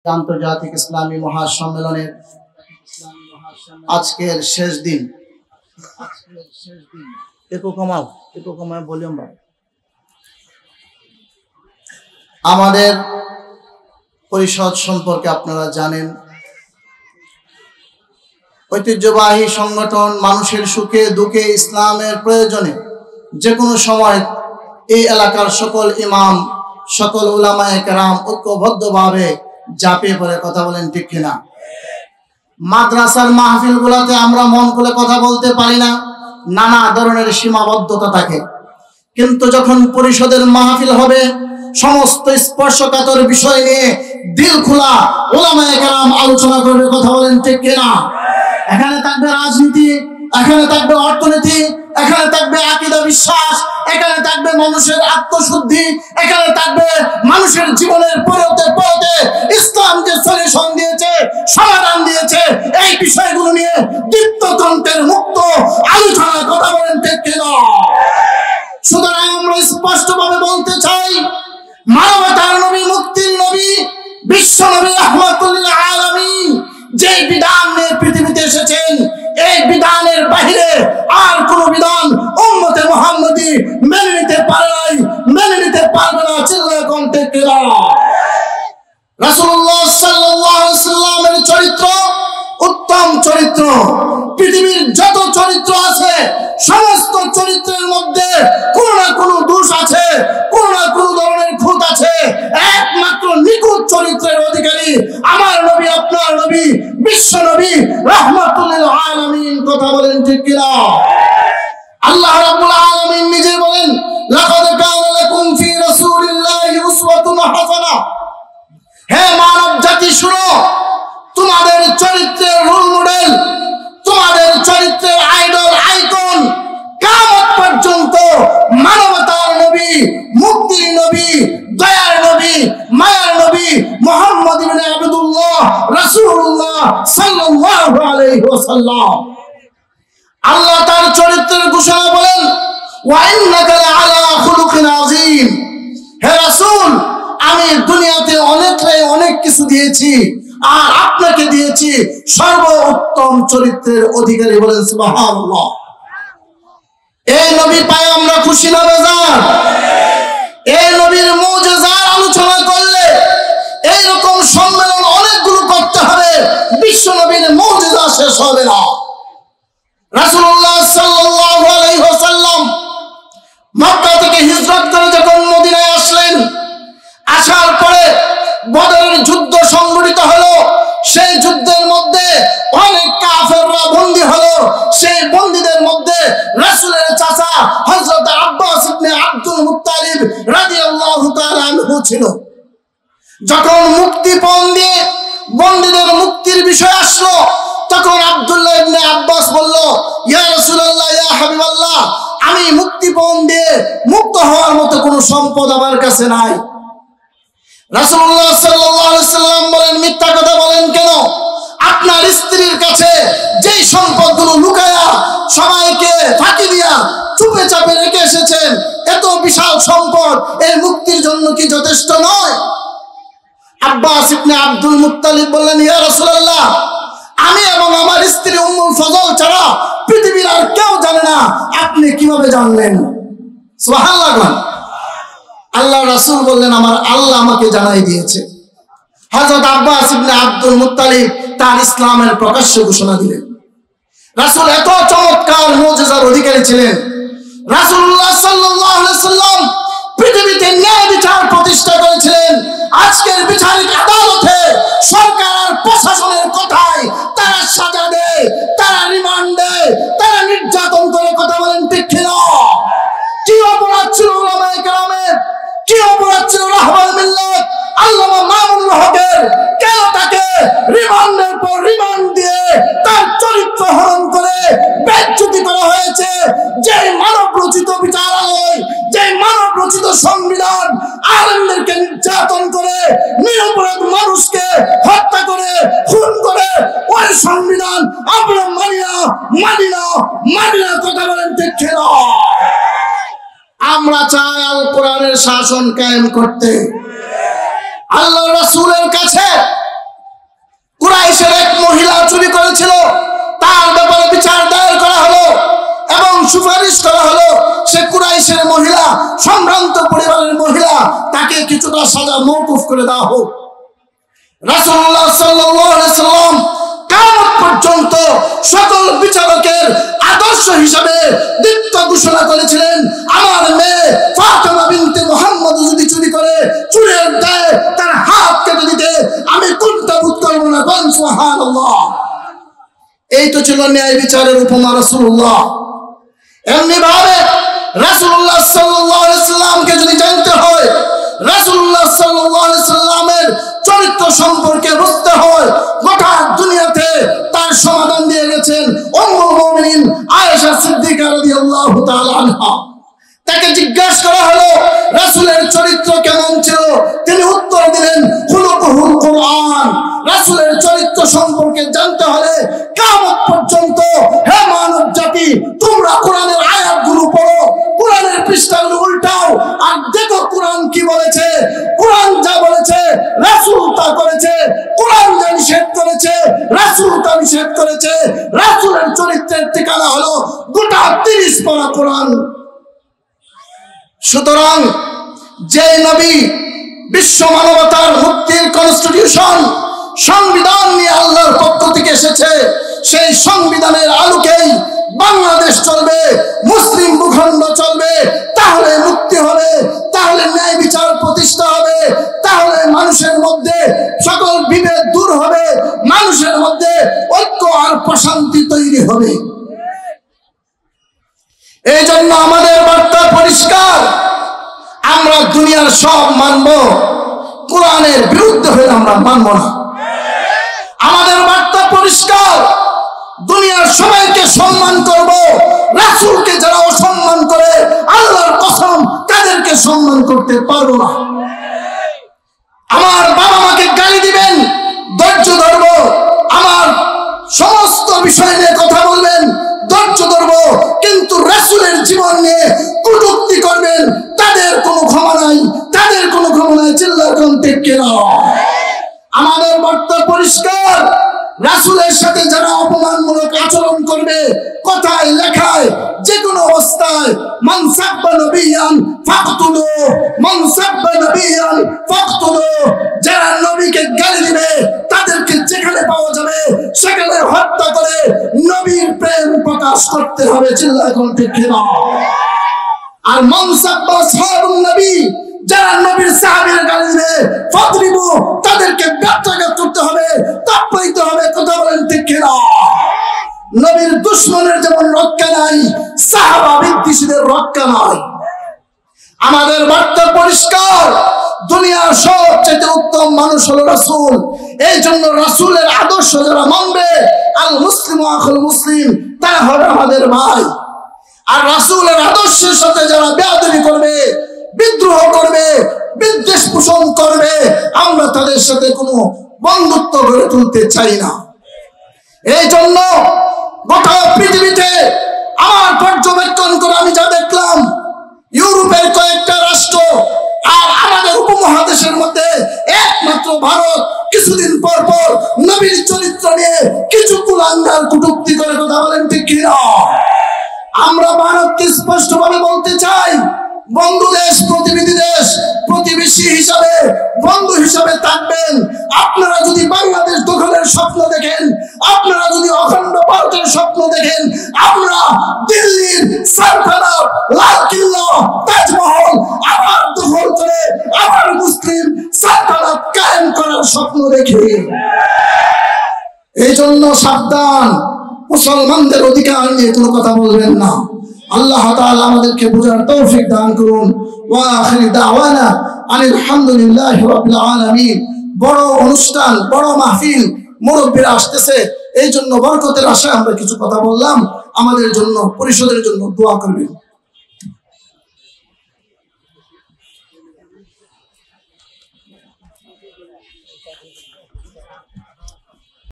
আন্তর্জাতিক ইসলামী মহাসম্মেলনের আজকের শেষ দিন। ভলিউম বাড়াও। আমাদের পরিষদ সম্পর্কে আপনারা জানেন, ঐতিহ্যবাহী সংগঠন, মানুষের সুখে দুঃখে ইসলামের প্রয়োজনে যে কোনো সময় এই এলাকার সকল ইমাম, সকল উলামায়ে কেরাম ঐক্যবদ্ধভাবে ঝাঁপিয়ে পড়ে কথা বলেন, ঠিক কিনা? মাদ্রাসার মাহফিল গুলাতে আমরা মন খুলে কথা বলতে পারি না, নানা ধরনের সীমাবদ্ধতা থাকে, কিন্তু যখন পরিষদের মাহফিল হবে সমস্ত স্পর্শকাতর বিষয় নিয়ে দিল খোলা উলামায়ে কেরাম আলোচনা করবে, কথা বলেন, ঠিক কিনা? এখানে থাকবে রাজনীতি, এখানে থাকবে অর্থনীতি, এখানে থাকবে আকীদা বিশ্বাস, এখানে থাকবে মানুষের আত্মশুদ্ধি, এখানে থাকবে মানুষের জীবনের পরতে পরতে ইসলাম যে সলিউশন দিয়েছে, সমাধান দিয়েছে, এই বিষয়গুলো নিয়ে দীপ্তকণ্ঠের মুক্ত আলোচনা, কথা বলেন, ঠিক কিনা? সুতরাং আমরা স্পষ্টভাবে বলতে চাই, মানবতার নবী, মুক্তির নবী, বিশ্ব নবী রাহমাতুল লিল আলামিন যে বিধান নিয়ে পৃথিবীতে এসেছেন, এই বিধানের বাইরে আর কোন বিধান উম্মতে মুহাম্মদী মেনে নিতে পারে নাই, মেনে নিতে পারবে না। চিল্লায়ে কোন ঠিক কিনা? রাসূলুল্লাহ সাল্লাল্লাহু আলাইহি ওয়াসাল্লামের চরিত্র উত্তম চরিত্র। পৃথিবীর যত চরিত্র আছে সমস্ত চরিত্রের মধ্যে কোনো না কোনো দোষ আছে, কোনো না কোনো ধরনের খুঁত আছে। একমাত্র নিখুঁত চরিত্রের অধিকারী আমার নবী, আপনার নবী, বিশ্ব নবী রাহমাতুল লিল আলামিন, কথা বলেন, ঠিক কিনা? আল্লাহ রাব্বুল আলামিন নিজে বলেন, লাকাদ কানা লাকুম ফি রাসূলিল্লাহি উসওয়াতুন হাসানাহ। হে মানব জাতি, শুনো, তোমাদের চরিত্রের রোল মডেল, তোমাদের চরিত্রের আইডল, আইকন কিয়ামত পর্যন্ত মানবতার নবী, মুক্তির নবী, দয়ার নবী, মায়ার নবী মুহাম্মদ ইবনে আবদুল্লাহ রাসূলুল্লাহ সাল্লাল্লাহু আলাইহি ওয়াসাল্লাম। আল্লাহ তার চরিত্রের ঘোষণা বলেন, ওয়া ইন্নাকা লাআলা খুলুকিন আযীম। হে রাসূল, আমি দুনিয়াতে অনেক কিছু দিয়েছি, আর আপনাকে দিয়েছি সর্বোত্তম চরিত্রের অধিকারী, বলেন সুবহানাল্লাহ। এই নবী পায় আমরা খুশি না বেজার? এই নবীর মুজিজার আলোচনা করলে এইরকম সম্মেলন অনেকগুলো করতে হবে, বিশ্ব নবীর মুজিজা শেষ হবে না। রাসূলুল্লাহ সাল্লাল্লাহু আলাইহি ওয়াসাল্লাম মক্কা থেকে হিজরত করে যখন মদিনায় আসলেন, আসার পরে বদরের যুদ্ধ সংঘটিত হলো। সেই যুদ্ধের মধ্যে অনেক কাফেররা বন্দী হলো। সেই বন্দীদের মধ্যে রাসূলের চাচা হযরত আব্বাস ইবনে আব্দুল মুত্তালিব রাদিয়াল্লাহু তাআলা আনহু ছিল। যখন মুক্তিপণ দিয়ে বন্দীদের মুক্তির বিষয় আসলো, তখন আব্দুল্লাহ ইবনে আব্বাস বলল, ইয়া রাসূলুল্লাহ, ইয়া হাবিবাল্লাহ, আমি মুক্তিপণ দিয়ে মুক্ত হওয়ার মতো কোনো সম্পদ আমার কাছে নাই। রাসূলুল্লাহ সাল্লাল্লাহু আলাইহি ওয়াসাল্লাম বলেন, মিথ্যা কথা বলেন কেন? আপনার স্ত্রীর কাছে যেই সম্পদগুলো লুকায়া সবাইকে ফাঁকি দিয়া চুপে চাপে রেখে এসেছেন, এত বিশাল সম্পদ এই মুক্তির জন্য কি যথেষ্ট নয়? আব্বাস ইবনে আব্দুল মুত্তালিব বললেন, ইয়া রাসূলুল্লাহ, আমি এবং আমার স্ত্রী উম্মুল ফজল ছাড়া পৃথিবীর আর কেউ জানে না, আপনি কিভাবে জানলেন? সুবহানাল্লাহ। আল্লাহ রাসূল বললেন, আমার আল্লাহ আমাকে জানাই দিয়েছে। হযরত আব্বাস ইবনে আব্দুল মুত্তালিব তার ইসলামের প্রকাশ্য ঘোষণা দিলেন। রাসূল এত চমৎকার মুজিজার অধিকারী ছিলেন। রাসূলুল্লাহ সাল্লাল্লাহু আলাইহি ওয়াসাল্লাম পৃথিবীতে ন্যায় বিচার প্রতিষ্ঠা করেছিলেন। আজকের বিচারিক আদালতে সরকার আর প্রশাসনের কথায় তারা সাজা দেয়, তারা রিমান্ড দেয়, তারা নির্যাতন করে, কথা বলেন, ঠিক কিনা? কি অপরাধ ছিল উলামায়ে কেরামের? কি অপরাধ ছিল রাহবার মিল্লাত আল্লামা মামুনুল হকের? কেন তাকে রিমান্ডের পর রিমান্ড দিয়ে তার চরিত্র হরণ করে বেজ্জতি করা হয়েছে? যে মানব রচিত বিচারালয়, যে মানব রচিত সংবিধান আলেমদেরকে নির্যাতন করে, নিরপরাধ মানুষকে হত্যা করে, খুন করে, ওই সংবিধান আমরা মানি না, কথা বলেন, ঠিক কিনা? আমরা চাই আল কোরআনের শাসন কায়েম করতে। আল্লাহ রাসূলের কাছে কিছুটা সাজা মওকুফ করে দেওয়া হোক। রাসূলুল্লাহ সাল্লাল্লাহু আলাইহি সাল্লাম কিয়ামত পর্যন্ত সকল বিচারকের আদর্শ হিসাবে দীপ্ত ঘোষণা করেছিলেন, আমার মেয়ে ফাতেমা বিনতে মুহাম্মদ যদি চুরি করে চুরের দায়ে তার হাত কেটে দিতে আমি কুণ্ঠাবোধ করব না। সুবহানাল্লাহ। এই তো ছিল ন্যায় বিচারের উপমা রাসূলুল্লাহ। এমনি ভাবে রাসূলুল্লাহ সাল্লাল্লাহু আলাইহি সাল্লামকে যদি জানতে হয়, রাসূলুল্লাহ সাল্লাল্লাহু আলাইহি সাল্লামের চরিত্র সম্পর্কে বুঝতে হয়, গোটা দুনিয়াতে তার সমাধান দিয়ে গেছেন উম্মুল মুমিনিন আয়েশা সিদ্দিকা রাদিয়াল্লাহু তাআলা আনহা। তাকে জিজ্ঞাসা করা হলো রাসূলের চরিত্র কেমন ছিল, তিনি উত্তর দিলেন খুলুকুহুল কুরআন। রাসূলের চরিত্র সম্পর্কে জানতে হলে কিয়ামত পর্যন্ত হে মানব জাতি তোমরা কোরআনের আয়াতগুলো পড়ো, কোরআনের পৃষ্ঠাগুলো উল্টাও আর দেখো কোরআন কি বলেছে। কোরআন যা বলেছে রাসূল তা করেছে, কোরআন যা নিষেধ করেছে রাসূল তা নিষেধ করেছে। রাসূলের চরিত্রের ঠিকানা হলো গোটা 30 পারা কোরআন। সুতরাং যে নবী বিশ্ব মানবতার মুক্তির কনস্টিটিউশন সংবিধান নিয়ে আল্লাহর পক্ষ থেকে এসেছে, সেই সংবিধানের আলোকেই বাংলাদেশ চলবে, মুসলিম ভূখণ্ড চলবে, তাহলে মুক্তি হবে, তাহলে ন্যায় বিচার প্রতিষ্ঠা হবে, তাহলে মানুষের মধ্যে সকল বিভেদ দূর হবে, মানুষের মধ্যে ঐক্য আর প্রশান্তি তৈরি হবে। এই জন্য আমাদের বার্তা পরিষ্কার, আমরা দুনিয়ার সব মানব, কোরআনের বিরুদ্ধে হলে আমরা মানব না। আমাদের বার্তা পরিষ্কার, দুনিয়ার সবাইকে সম্মান করব, রাসূলকে যারা অসম্মান করে আল্লাহর কসম তাদেরকে সম্মান করতে পারবো না। আমার বাবা মাকে গালি দিবেন, ধৈর্য ধরব, আমার সমস্ত বিষয় নিয়ে কথা বলবেন, ধৈর্য ধরব, কিন্তু রাসূলের জীবন নিয়ে কটূক্তি করবেন, তাদের কোনো ক্ষমা নাই, তাদের কোনো ক্ষমা নাই। চিল্লার কণ্ঠে কেনা। আমাদের বার্তা পরিষ্কার, রাসূলের সাথে যারা অপমানমূলক আচরণ করবে কথায় লেখায় যে কোনো অবস্থায়, মান সাব্বা নবিয়ান ফাকতুলু, মান সাব্বা নবিয়ান ফাকতুলু, যারা নবীকে গালি দিবে তাদেরকে যেখানে পাওয়া যাবে সেখানে হত্যা করে নবীর প্রেম প্রকাশ করতে হবে। চিল্লায় কণ্ঠে কেনা। আর মান সাব্বা আসহাবুন নবী, যারা নবীর সাহাবীর গালি দিবে ফাদরিবু, তাদেরকে ব্যর্থঘাত করতে হবে, তাপাইতে হবে। কথা বলেন ঠিক কিনা? নবীর দুশমনের যেমন রক্ষা নাই, সাহাবা বিদ্বেষীদের রক্ষা নাই। আমাদের বার্তা পরিষ্কার, দুনিয়ার সবচেয়ে উত্তম মানুষ হলো রাসূল। এই জন্য রাসূলের আদর্শ যারা মানবে, আল মুসলিম আখুল মুসলিম, তারা হবে আমাদের ভাই। আর রাসূলের আদর্শের সাথে যারা বেয়াদবি করবে, বিদ্রোহ করবে, বিদ্বেষ পোষণ করবে, আমরা তাদের সাথে কোনো বন্ধুত্ব গড়ে তুলতে চাই না। এই জন্য গোটা পৃথিবীতে আমার পর্যবেক্ষণ করে আমি যা দেখলাম, ইউরোপের কয়েকটা রাষ্ট্র আর আমাদের উপমহাদেশের মধ্যে একমাত্র ভারত কিছুদিন পর পর নবীর চরিত্র নিয়ে কিছু কুলাঙ্গার কটূক্তি করে। কথা বলেন ঠিক কিনা? আমরা ভারতকে স্পষ্টভাবে বলতে চাই, বন্ধু দেশ, প্রতিবেশী দেশ, প্রতিবেশী হিসাবে বন্ধু হিসাবে থাকবেন। আপনারা যদি বাংলাদেশ দখলের স্বপ্ন দেখেন, আপনারা যদি অখণ্ড ভারতের স্বপ্ন দেখেন, আমরা দিল্লির সালতানাত, লালকিল্লা, তাজমহল আবার দখল করে আবার মুসলিম সালতানাত কায়েম করার স্বপ্ন দেখি। এই জন্য সাবধান, মুসলমানদের অধিকার নিয়ে কোনো কথা বলবেন না। আল্লাহ তাআলা আমাদেরকে বুঝার তৌফিক দান করুন। ওয়া আখির দাওয়ানা আনিল হামদুলিল্লাহি রাব্বিল আলামিন। বড় অনুষ্ঠান, বড় মাহফিল, মুরব্বিরা আসতেছে, এই জন্য বরকতের আশায় আমরা কিছু কথা বললাম। আমাদের জন্য, পরিষদের জন্য দোয়া করবেন।